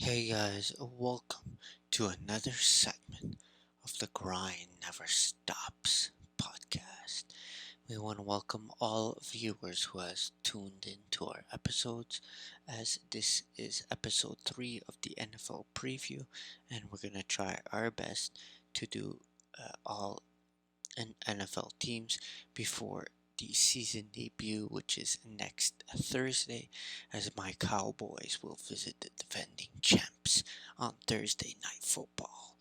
Hey guys, welcome to another segment of the Grind Never Stops podcast. We want to welcome all viewers who has tuned in to our episodes, as this is episode 3 of the NFL preview, and we're going to try our best to do all NFL teams before the season debut, which is next Thursday, as my Cowboys will visit the defending champs on Thursday Night Football.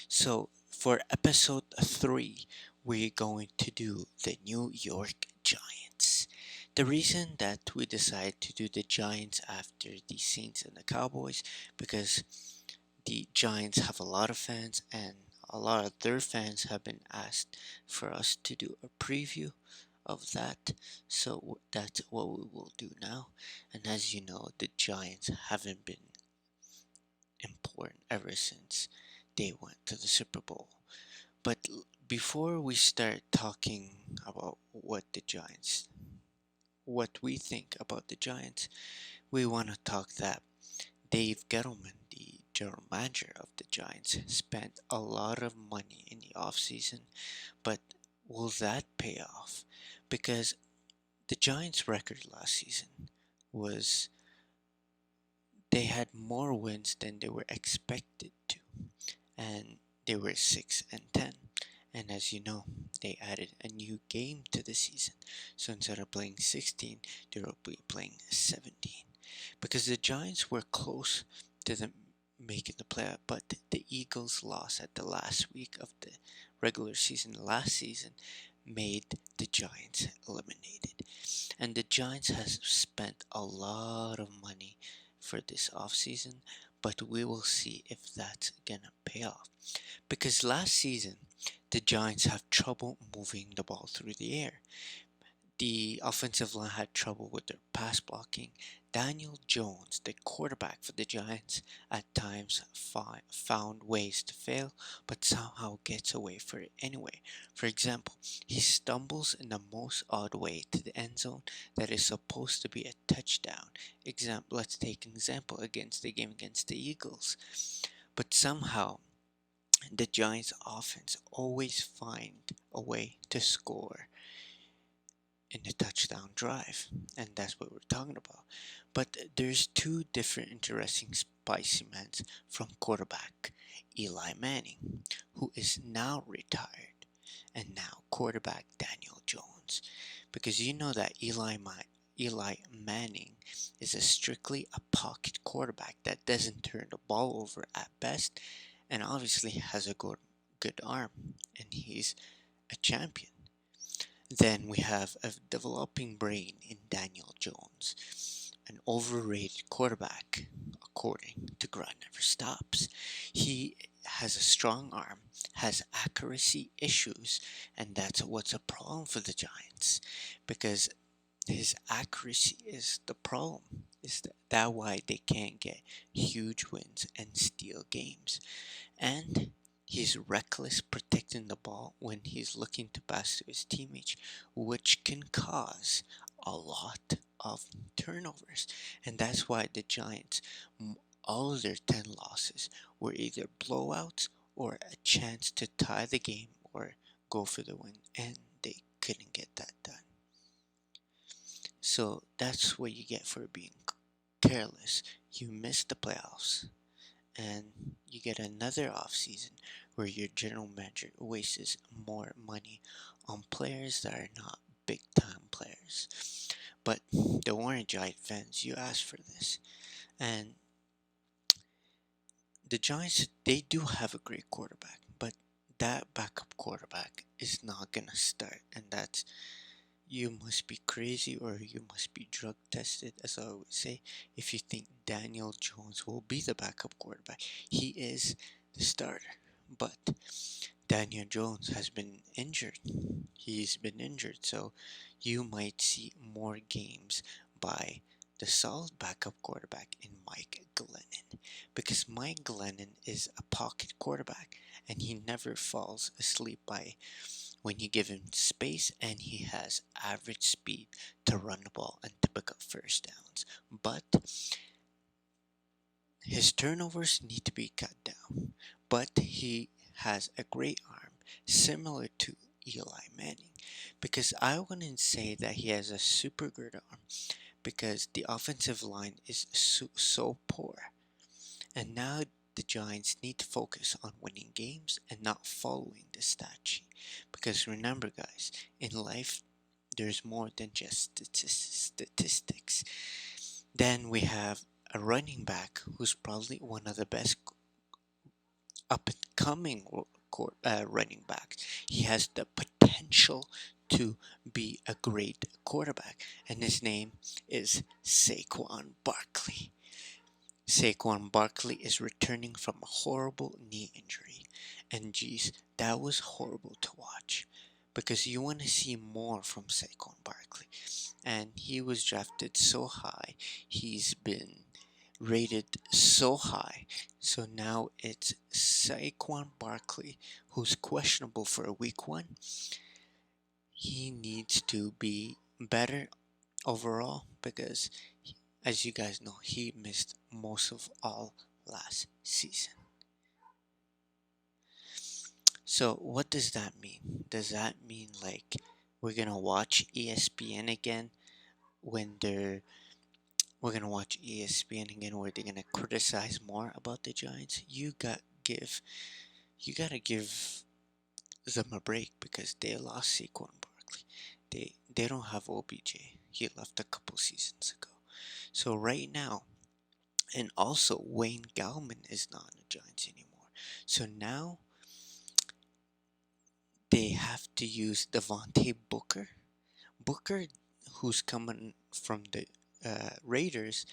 So, for episode 3, we're going to do the New York Giants. The reason that we decided to do the Giants after the Saints and the Cowboys because the Giants have a lot of fans, and a lot of their fans have been asked for us to do a preview of that. So that's what we will do now. And as you know, the Giants haven't been important ever since they went to the Super Bowl. But before we start talking about what we think about the Giants, we want to talk that Dave Gettleman, the general manager of the Giants, spent a lot of money in the offseason, but will that pay off? Because the Giants' record last season was they had more wins than they were expected to, and they were 6 and 10. And as you know, they added a new game to the season. So instead of playing 16, they will be playing 17. Because the Giants were close to them making the playoff, but the Eagles lost at the last week of the regular season last season made the Giants eliminated. And the Giants has spent a lot of money for this offseason, but we will see if that's gonna pay off. Because last season, the Giants have trouble moving the ball through the air. The offensive line had trouble with their pass blocking. Daniel Jones, the quarterback for the Giants, at times found ways to fail, but somehow gets away for it anyway. For example, he stumbles in the most odd way to the end zone that is supposed to be a touchdown. Let's take an example against the game against the Eagles. But somehow, the Giants offense always find a way to score in the touchdown drive, and that's what we're talking about. But there's two different interesting spicy men from quarterback Eli Manning, who is now retired, and now quarterback Daniel Jones, because you know that Eli Manning is a strictly a pocket quarterback that doesn't turn the ball over at best, and obviously has a good arm, and he's a champion. Then we have a developing brain in Daniel Jones, an overrated quarterback, according to Grind Never Stops. He has a strong arm, has accuracy issues, and that's what's a problem for the Giants because his accuracy is the problem. Is that why they can't get huge wins and steal games? And he's reckless protecting the ball when he's looking to pass to his teammates, which can cause a lot of turnovers. And that's why the Giants, all of their 10 losses, were either blowouts or a chance to tie the game or go for the win, and they couldn't get that done. So that's what you get for being careless. You miss the playoffs and you get another offseason where your general manager wastes more money on players that are not big time players. But the Warren Giant fans, you asked for this. And the Giants, they do have a great quarterback, but that backup quarterback is not going to start. And that's you must be crazy or you must be drug tested, as I would say, if you think Daniel Jones will be the backup quarterback. He is the starter, but Daniel Jones has been injured. He's been injured, so you might see more games by the solid backup quarterback in Mike Glennon, because Mike Glennon is a pocket quarterback and he never falls asleep by when you give him space, and he has average speed to run the ball and to pick up first downs. But His turnovers need to be cut down, but he has a great arm, similar to Eli Manning, because I wouldn't say that he has a super good arm because the offensive line is so poor. And now the Giants need to focus on winning games and not following the stat sheet. Because remember, guys, in life, there's more than just statistics. Then we have a running back who's probably one of the best up and coming running backs. He has the potential to be a great quarterback, and his name is Saquon Barkley. Saquon Barkley is returning from a horrible knee injury. And geez, that was horrible to watch. Because you want to see more from Saquon Barkley. And he was drafted so high. He's been rated so high. So now it's Saquon Barkley who's questionable for a week one. He needs to be better overall because as you guys know, he missed most of all last season. So, what does that mean? Does that mean like we're gonna watch ESPN again when we're gonna watch ESPN again where they're gonna criticize more about the Giants? You gotta give them a break because they lost Saquon Barkley. They don't have OBJ. He left a couple seasons ago. So right now, and also, Wayne Gallman is not in the Giants anymore. So now they have to use Devontae Booker. Booker, who's coming from the Raiders,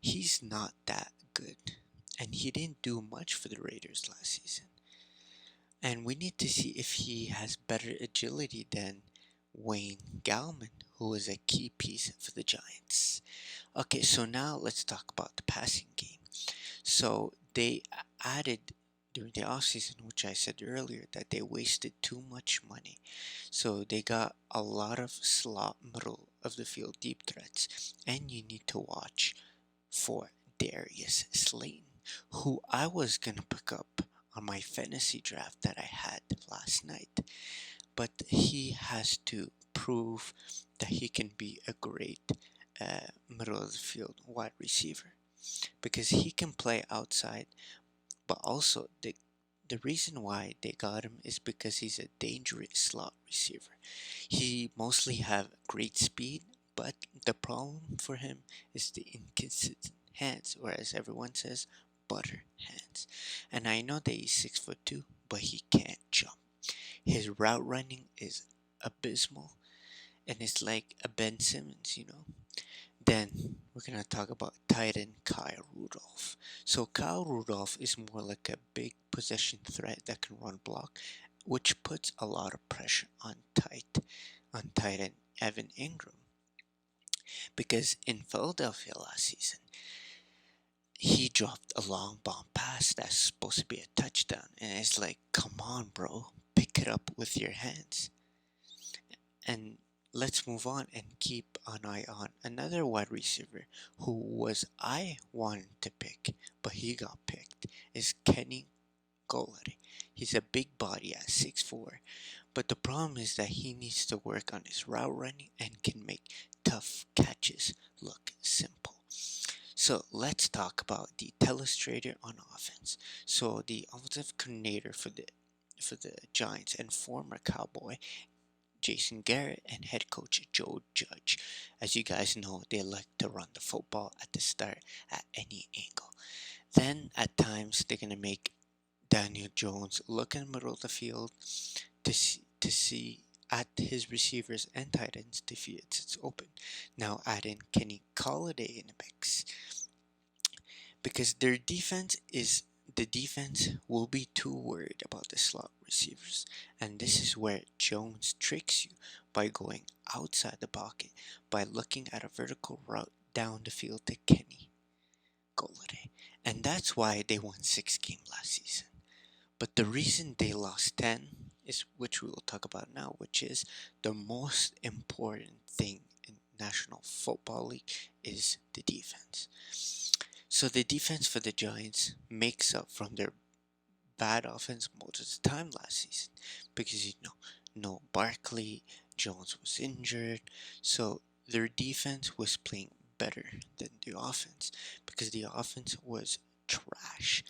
he's not that good. And he didn't do much for the Raiders last season. And we need to see if he has better agility than Wayne Gallman, who is a key piece for the Giants. Okay, so now let's talk about the passing game. So they added during the offseason, which I said earlier, that they wasted too much money. So they got a lot of slot middle of the field deep threats. And you need to watch for Darius Slayton, who I was going to pick up on my fantasy draft that I had last night. But he has to prove that he can be a great middle of the field wide receiver because he can play outside, but also the reason why they got him is because he's a dangerous slot receiver. He mostly have great speed, but the problem for him is the inconsistent hands, or as everyone says, butter hands. And I know that he's 6'2", but he can't jump. His route running is abysmal, and it's like a Ben Simmons. Then we're gonna talk about tight end Kyle Rudolph. So Kyle Rudolph is more like a big possession threat that can run block, which puts a lot of pressure on tight end Evan Ingram. Because in Philadelphia last season, he dropped a long bomb pass that's supposed to be a touchdown, and it's like, come on, bro, pick it up with your hands. And let's move on and keep an eye on another wide receiver who was I wanted to pick, but he got picked, is Kenny Golladay. He's a big body at 6'4", but the problem is that he needs to work on his route running and can make tough catches look simple. So let's talk about the telestrator on offense. So the offensive coordinator for the Giants and former Cowboy Jason Garrett and head coach Joe Judge. As you guys know, they like to run the football at the start at any angle. Then at times they're gonna make Daniel Jones look in the middle of the field to see at his receivers and tight ends to see it's open. Now add in Kenny Golladay in the mix because the defense will be too worried about the slot receivers, and this is where Jones tricks you by going outside the pocket by looking at a vertical route down the field to Kenny Golladay, and that's why they won 6 games last season. But the reason they lost 10 is, which we will talk about now, which is the most important thing in National Football League is the defense. So the defense for the Giants makes up from their bad offense most of the time last season because no Barkley, Jones was injured, so their defense was playing better than the offense because the offense was trash.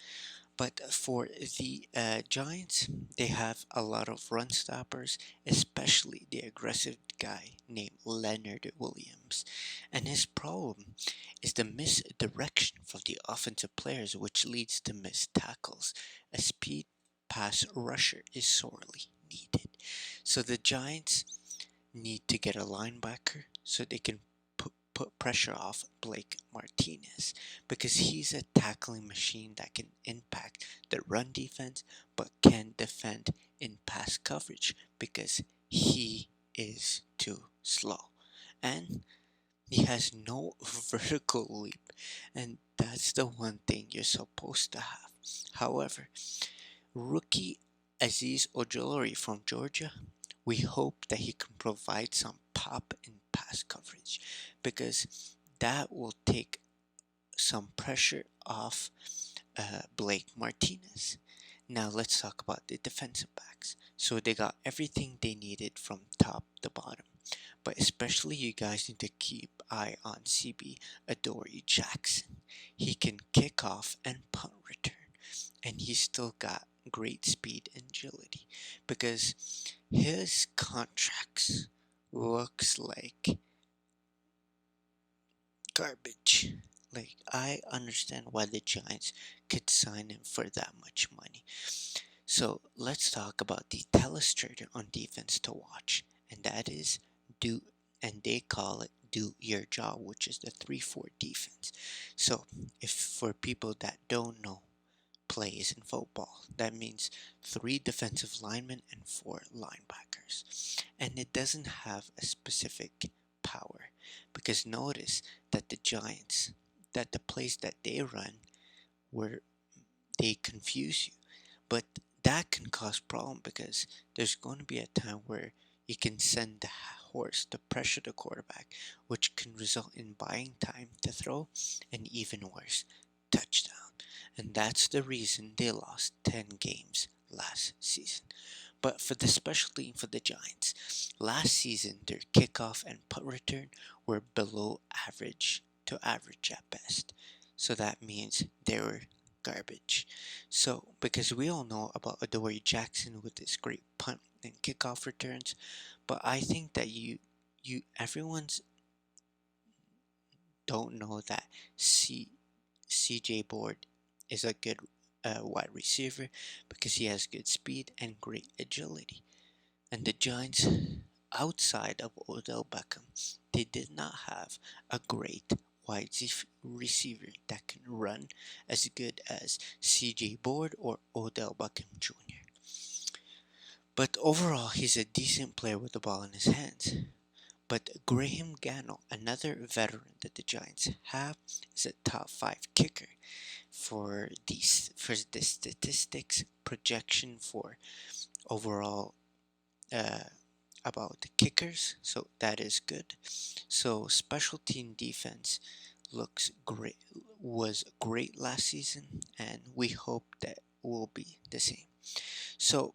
But for the Giants, they have a lot of run stoppers, especially the aggressive guy named Leonard Williams. And his problem is the misdirection from the offensive players, which leads to missed tackles. A speed pass rusher is sorely needed. So the Giants need to get a linebacker so they can put pressure off Blake Martinez because he's a tackling machine that can impact the run defense but can defend in pass coverage because he is too slow. And he has no vertical leap, and that's the one thing you're supposed to have. However, rookie Aziz Ojolari from Georgia, we hope that he can provide some pop in pass coverage because that will take some pressure off Blake Martinez. Now let's talk about the defensive backs. So they got everything they needed from top to bottom, but especially you guys need to keep eye on CB Adoree Jackson. He can kick off and punt return, and he's still got great speed and agility because his contracts looks like garbage. Like I understand why the Giants could sign him for that much money. So let's talk about the telestrator on defense to watch, and that is do and they call it do your job, which is the 3-4 defense. So if for people that don't know plays in football. That means three defensive linemen and four linebackers. And it doesn't have a specific power because notice that the Giants, that the plays that they run where they confuse you. But that can cause problem because there's going to be a time where you can send the horse to pressure the quarterback, which can result in buying time to throw and even worse, touchdown. And that's the reason they lost 10 games last season. But for the special team for the Giants, last season their kickoff and punt return were below average to average at best. So that means they were garbage. So because we all know about Adoree Jackson with his great punt and kickoff returns, but I think that you everyone's don't know that CJ Board is a good wide receiver because he has good speed and great agility. And the Giants, outside of Odell Beckham, they did not have a great receiver that can run as good as CJ Board or Odell Beckham Jr. But overall, he's a decent player with the ball in his hands. But Graham Gano, another veteran that the Giants have, is a top 5 kicker for the statistics projection for overall uh, about the kickers. So that is good. So special team defense looks great was great last season, and we hope that will be the same. So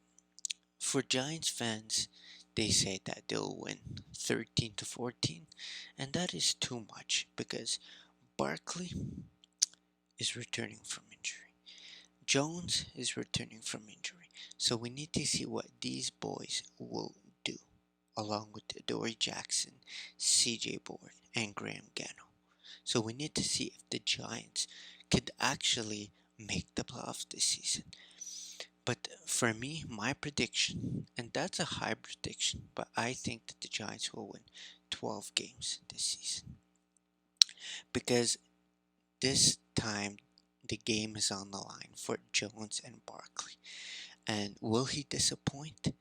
for Giants fans, they say that they'll win 13 to 14, and that is too much because Barkley is returning from injury. Jones is returning from injury. So we need to see what these boys will do, along with Dory Jackson, CJ Board, and Graham Gano. So we need to see if the Giants could actually make the playoffs this season. But for me, my prediction, and that's a high prediction, but I think that the Giants will win 12 games this season. Because this time, the game is on the line for Jones and Barkley. And will he disappoint?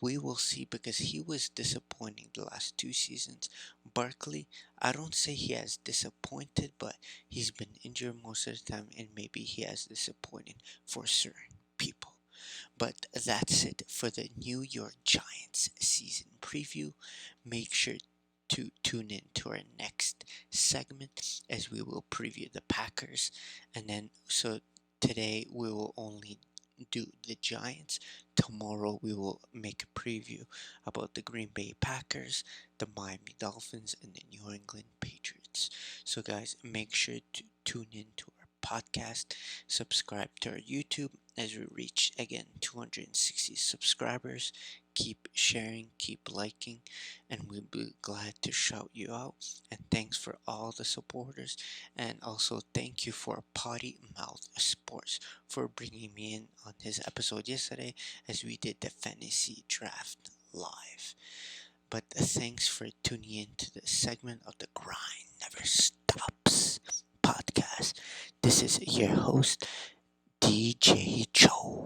We will see because he was disappointing the last 2 seasons. Barkley, I don't say he has disappointed, but he's been injured most of the time, and maybe he has disappointed for certain people. But that's it for the New York Giants season preview. Make sure to tune in to our next segment as we will preview the Packers. And then, so today we will only do the Giants. Tomorrow we will make a preview about the Green Bay Packers, the Miami Dolphins, and the New England Patriots. So, guys, make sure to tune in to our podcast, subscribe to our YouTube as we reach again 260 subscribers. Keep sharing, keep liking, and we'll be glad to shout you out. And thanks for all the supporters, and also thank you for Potty Mouth Sports for bringing me in on his episode yesterday as we did the fantasy draft live. But thanks for tuning in to the segment of the Grind Never Stops podcast. This is your host, DJ Joe.